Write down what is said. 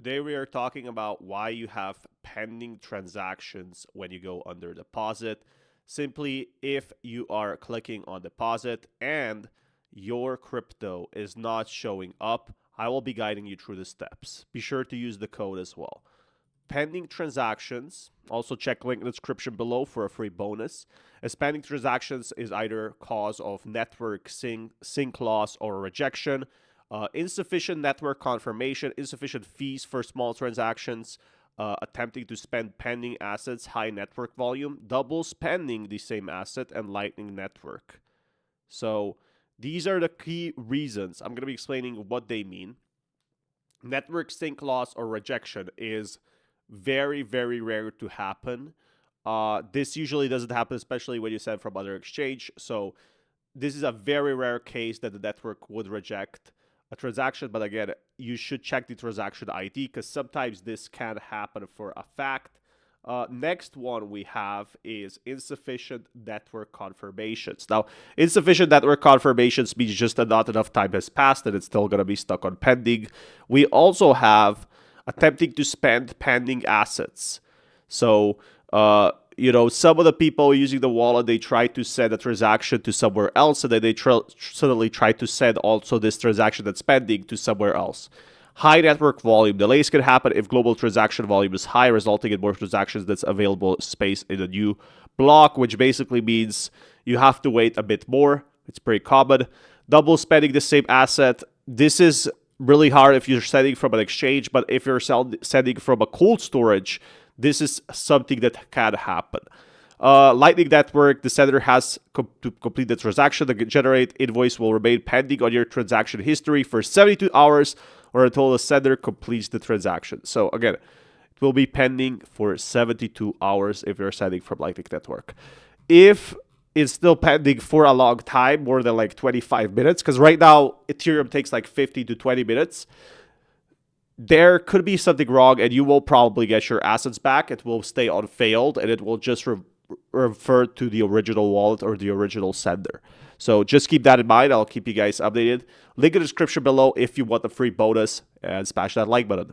Today we are talking about why you have pending transactions when you go under deposit. Simply, if you are clicking on deposit and your crypto is not showing up, I will be guiding you through the steps. Be sure to use the code as well. Pending transactions, also check link in the description below for a free bonus. As pending transactions is either cause of network sync loss or rejection, insufficient network confirmation, insufficient fees for small transactions, attempting to spend pending assets, high network volume, double spending the same asset, and Lightning Network. So these are the key reasons. I'm going to be explaining what they mean. Network sync loss or rejection is very, very rare to happen. This usually doesn't happen, especially when you send from other exchange. So this is a very rare case that the network would reject a transaction, but again, you should check the transaction ID because sometimes this can happen for a fact. Next one we have is insufficient network confirmations. Now, insufficient network confirmations means just that not enough time has passed and it's still going to be stuck on pending. We also have attempting to spend pending assets. So, some of the people using the wallet, they try to send a transaction to somewhere else, and then they suddenly try to send also this transaction that's pending to somewhere else. High network volume. Delays can happen if global transaction volume is high, resulting in more transactions that's available space in a new block, which basically means you have to wait a bit more. It's pretty common. Double spending the same asset. This is really hard if you're sending from an exchange, but if you're sending from a cold storage, this is something that can happen. Lightning Network, the sender has to complete the transaction. The generate invoice will remain pending on your transaction history for 72 hours or until the sender completes the transaction. So again, it will be pending for 72 hours if you're sending from Lightning Network. If it's still pending for a long time, more than like 25 minutes, because right now Ethereum takes like 50 to 20 minutes, there could be something wrong and you will probably get your assets back. It will stay on failed and it will just refer to the original wallet or the original sender. So just keep that in mind. I'll keep you guys updated. Link in the description below if you want the free bonus, and smash that like button.